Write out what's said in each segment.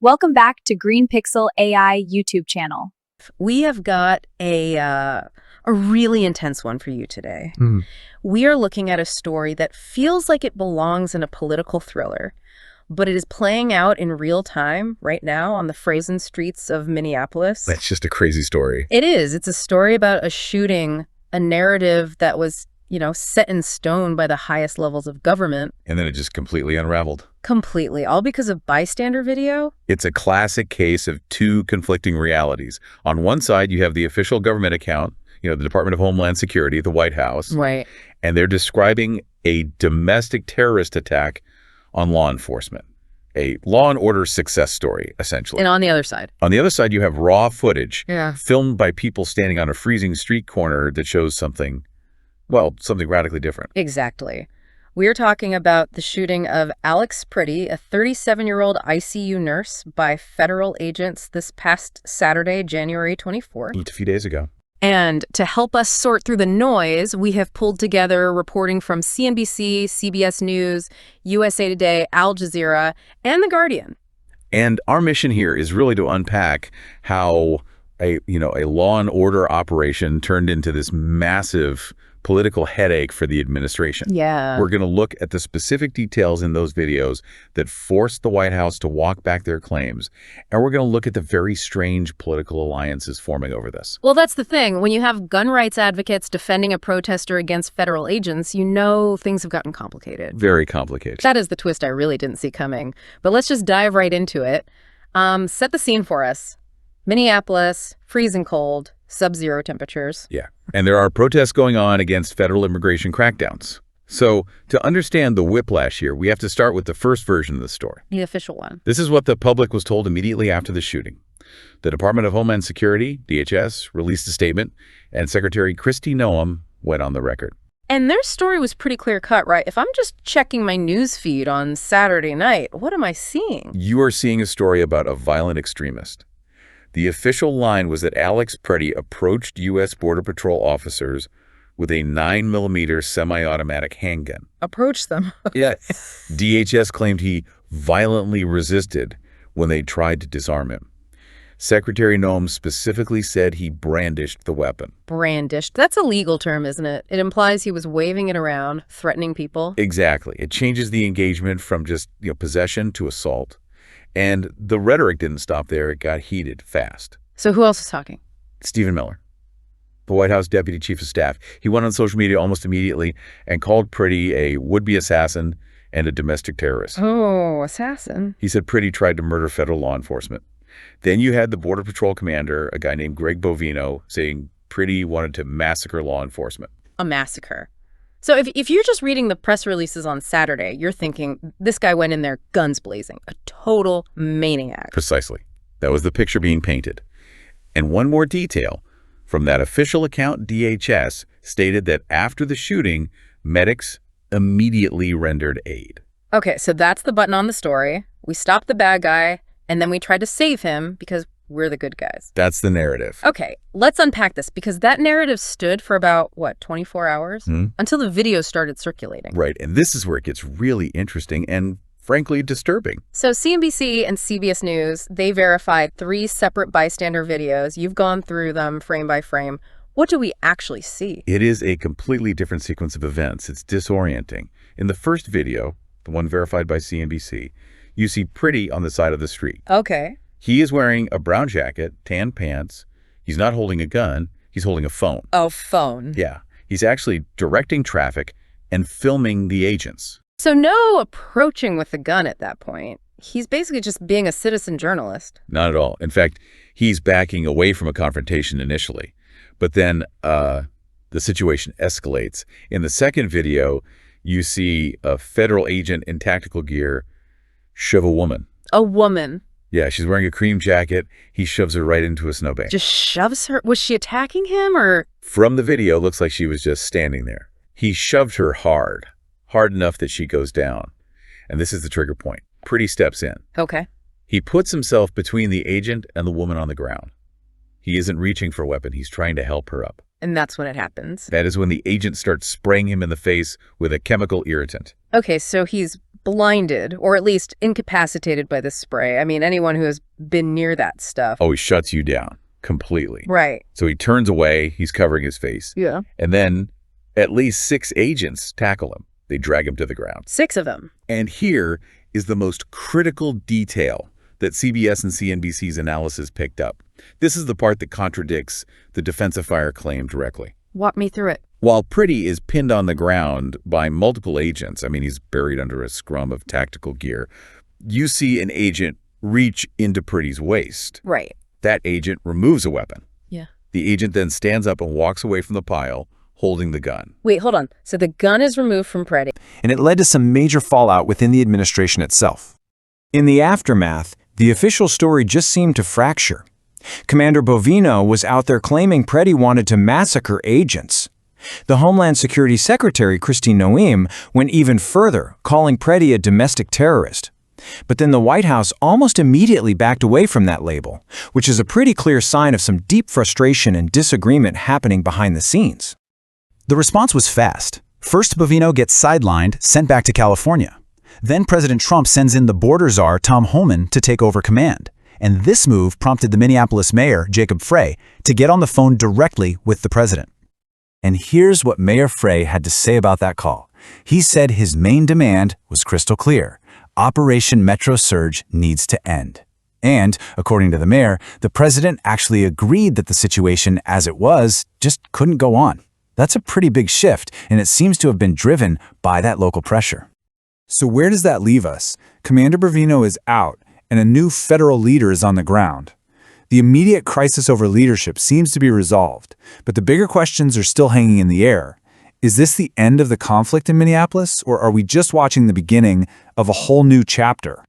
Welcome back to Green Pixel AI YouTube channel. We have got a really intense one for you today. Mm. We are looking at a story that feels like it belongs in a political thriller, but it is playing out in real time right now on the frozen streets of Minneapolis. That's just a crazy story. It is. It's a story about a shooting, a narrative that was, set in stone by the highest levels of government. And then it just completely unraveled. Completely. All because of bystander video? It's a classic case of two conflicting realities. On one side, you have the official government account, the Department of Homeland Security, the White House. Right. And they're describing a domestic terrorist attack on law enforcement. A law and order success story, essentially. And on the other side? On the other side, you have raw footage Yeah. filmed by people standing on a freezing street corner that shows something radically different. Exactly. We're talking about the shooting of Alex Pretti, a 37-year-old ICU nurse, by federal agents this past Saturday, January 24th. Just a few days ago. And to help us sort through the noise, we have pulled together reporting from CNBC, CBS News, USA Today, Al Jazeera, and The Guardian. And our mission here is really to unpack how a law and order operation turned into this massive political headache for the administration. Yeah. We're going to look at the specific details in those videos that forced the White House to walk back their claims. And we're going to look at the very strange political alliances forming over this. Well, that's the thing. When you have gun rights advocates defending a protester against federal agents, things have gotten complicated. Very complicated. That is the twist I really didn't see coming. But let's just dive right into it. Set the scene for us. Minneapolis, freezing cold, sub-zero temperatures. Yeah. And there are protests going on against federal immigration crackdowns. So to understand the whiplash here, we have to start with the first version of the story. The official one. This is what the public was told immediately after the shooting. The Department of Homeland Security, DHS, released a statement, and Secretary Kristi Noem went on the record. And their story was pretty clear-cut, right? If I'm just checking my news feed on Saturday night, what am I seeing? You are seeing a story about a violent extremist. The official line was that Alex Pretti approached U.S. Border Patrol officers with a 9mm semi-automatic handgun. Approach them. Yes. DHS claimed he violently resisted when they tried to disarm him. Secretary Noem specifically said he brandished the weapon. Brandished. That's a legal term, isn't it? It implies he was waving it around, threatening people. Exactly. It changes the engagement from just possession to assault. And the rhetoric didn't stop there. It got heated fast. So who else is talking? Stephen Miller, the White House Deputy Chief of Staff. He went on social media almost immediately and called Pretti a would-be assassin and a domestic terrorist. Oh, assassin. He said Pretti tried to murder federal law enforcement. Then you had the Border Patrol commander, a guy named Greg Bovino, saying Pretti wanted to massacre law enforcement. A massacre. So if you're just reading the press releases on Saturday, you're thinking, this guy went in there guns blazing, a total maniac. Precisely. That was the picture being painted. And one more detail. From that official account, DHS stated that after the shooting, medics immediately rendered aid. Okay, so that's the button on the story. We stopped the bad guy, and then we tried to save him because we're the good guys. That's the narrative. Okay, let's unpack this, because that narrative stood for about, 24 hours? Until the video started circulating. Right, and this is where it gets really interesting and, frankly, disturbing. So CNBC and CBS News, they verified 3 separate bystander videos. You've gone through them frame by frame. What do we actually see? It is a completely different sequence of events. It's disorienting. In the first video, the one verified by CNBC, you see Pretti on the side of the street. Okay. He is wearing a brown jacket, tan pants. He's not holding a gun. He's holding a phone. Oh, phone. Yeah. He's actually directing traffic and filming the agents. So no approaching with the gun at that point. He's basically just being a citizen journalist. Not at all. In fact, he's backing away from a confrontation initially. But then the situation escalates. In the second video, you see a federal agent in tactical gear shove a woman. A woman? Yeah, she's wearing a cream jacket. He shoves her right into a snowbank. Just shoves her? Was she attacking him, or? From the video, it looks like she was just standing there. He shoved her hard enough that she goes down. And this is the trigger point. Pretti steps in. Okay. He puts himself between the agent and the woman on the ground. He isn't reaching for a weapon. He's trying to help her up. And that's when it happens. That is when the agent starts spraying him in the face with a chemical irritant. Okay, so he's blinded, or at least incapacitated by the spray. I mean, anyone who has been near that stuff. Oh, he shuts you down completely. Right. So he turns away, he's covering his face. Yeah. And then at least 6 agents tackle him. They drag him to the ground. 6 of them. And here is the most critical detail that CBS and CNBC's analysis picked up. This is the part that contradicts the defensive fire claim directly. Walk me through it. While Pretti is pinned on the ground by multiple agents, I mean, he's buried under a scrum of tactical gear, you see an agent reach into Pretti's waist. Right. That agent removes a weapon. Yeah. The agent then stands up and walks away from the pile, holding the gun. Wait, hold on. So the gun is removed from Pretti. And it led to some major fallout within the administration itself. In the aftermath, the official story just seemed to fracture. Commander Bovino was out there claiming Pretti wanted to massacre agents. The Homeland Security Secretary, Christine Noem, went even further, calling Pretti a domestic terrorist. But then the White House almost immediately backed away from that label, which is a pretty clear sign of some deep frustration and disagreement happening behind the scenes. The response was fast. First, Bovino gets sidelined, sent back to California. Then President Trump sends in the border czar, Tom Homan, to take over command. And this move prompted the Minneapolis mayor, Jacob Frey, to get on the phone directly with the president. And here's what Mayor Frey had to say about that call. He said his main demand was crystal clear. Operation Metro Surge needs to end. And, according to the mayor, the president actually agreed that the situation as it was just couldn't go on. That's a pretty big shift, and it seems to have been driven by that local pressure. So where does that leave us? Commander Bovino is out, and a new federal leader is on the ground. The immediate crisis over leadership seems to be resolved, but the bigger questions are still hanging in the air. Is this the end of the conflict in Minneapolis, or are we just watching the beginning of a whole new chapter?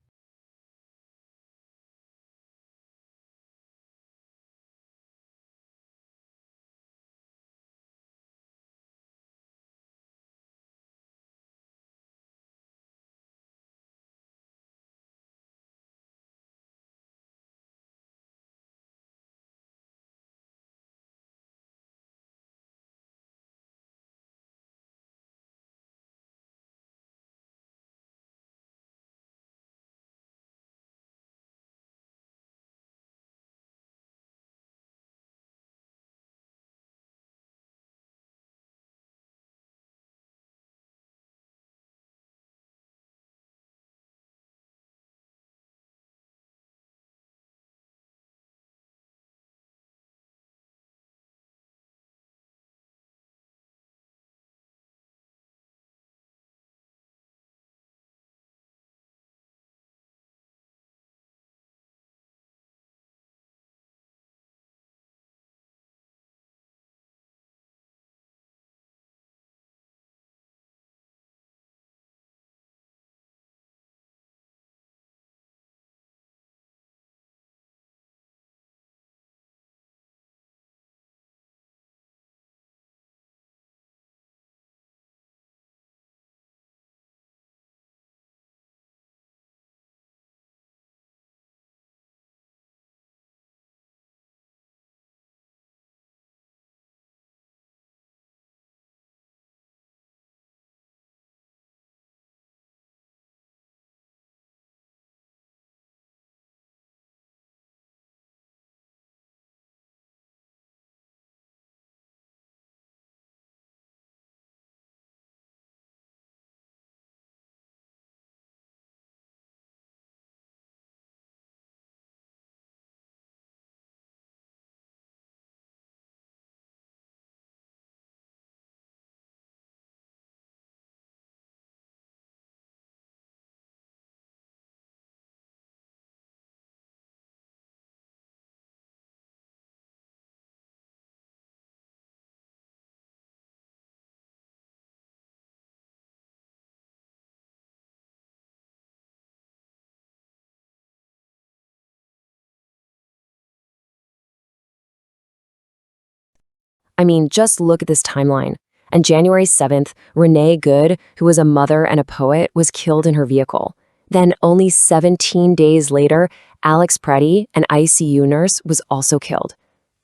I mean, just look at this timeline. On January 7th, Renee Good, who was a mother and a poet, was killed in her vehicle. Then, only 17 days later, Alex Pretti, an ICU nurse, was also killed.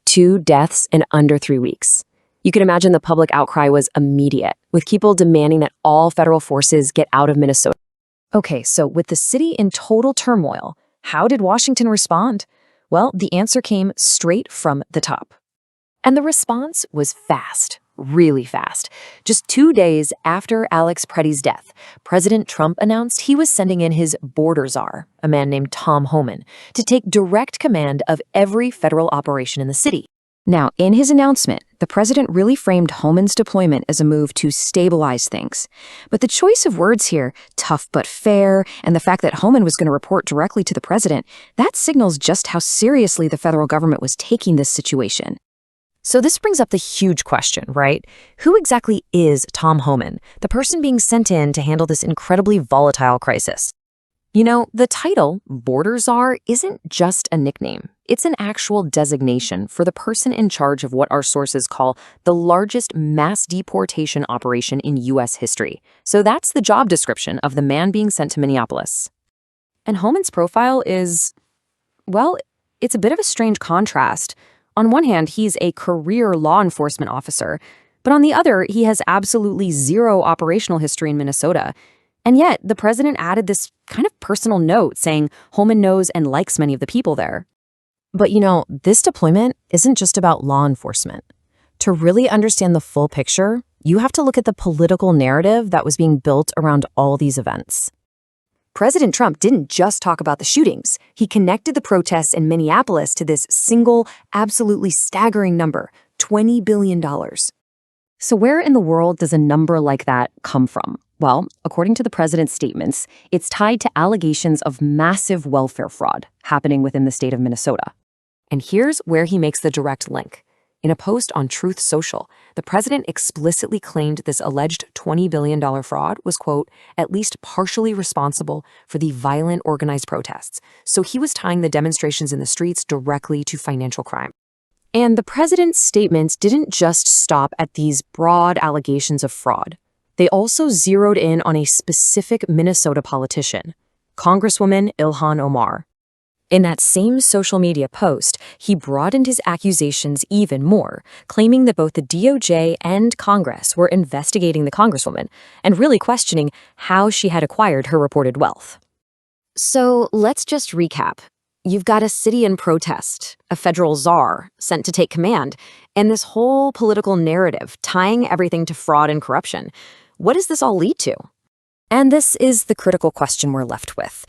2 deaths in under 3 weeks. You can imagine the public outcry was immediate, with people demanding that all federal forces get out of Minnesota. Okay, so with the city in total turmoil, how did Washington respond? Well, the answer came straight from the top. And the response was fast, really fast. Just 2 days after Alex Pretti's death, President Trump announced he was sending in his border czar, a man named Tom Homan, to take direct command of every federal operation in the city. Now, in his announcement, the president really framed Homan's deployment as a move to stabilize things. But the choice of words here, tough but fair, and the fact that Homan was going to report directly to the president, that signals just how seriously the federal government was taking this situation. So this brings up the huge question, right? Who exactly is Tom Homan, the person being sent in to handle this incredibly volatile crisis? You know, the title, Border Czar, isn't just a nickname. It's an actual designation for the person in charge of what our sources call the largest mass deportation operation in U.S. history. So that's the job description of the man being sent to Minneapolis. And Homan's profile is, well, it's a bit of a strange contrast. On one hand, he's a career law enforcement officer, but on the other, he has absolutely zero operational history in Minnesota. And yet, the president added this kind of personal note saying Homan knows and likes many of the people there. But you know, this deployment isn't just about law enforcement. To really understand the full picture, you have to look at the political narrative that was being built around all these events. President Trump didn't just talk about the shootings. He connected the protests in Minneapolis to this single, absolutely staggering number, $20 billion. So where in the world does a number like that come from? Well, according to the president's statements, it's tied to allegations of massive welfare fraud happening within the state of Minnesota. And here's where he makes the direct link. In a post on Truth Social, the president explicitly claimed this alleged $20 billion fraud was, quote, at least partially responsible for the violent organized protests. So he was tying the demonstrations in the streets directly to financial crime. And the president's statements didn't just stop at these broad allegations of fraud. They also zeroed in on a specific Minnesota politician, Congresswoman Ilhan Omar. In that same social media post, he broadened his accusations even more, claiming that both the DOJ and Congress were investigating the Congresswoman and really questioning how she had acquired her reported wealth. So let's just recap. You've got a city in protest, a federal czar sent to take command, and this whole political narrative tying everything to fraud and corruption. What does this all lead to? And this is the critical question we're left with.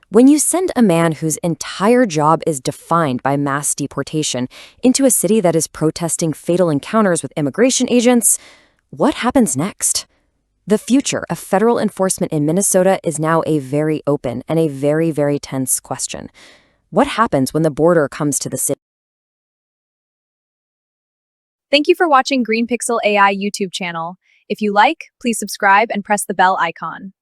When you send a man whose entire job is defined by mass deportation into a city that is protesting fatal encounters with immigration agents, what happens next? The future of federal enforcement in Minnesota is now a very open and a very, very tense question. What happens when the border comes to the city? Thank you for watching Green Pixel AI YouTube channel. If you like, please subscribe and press the bell icon.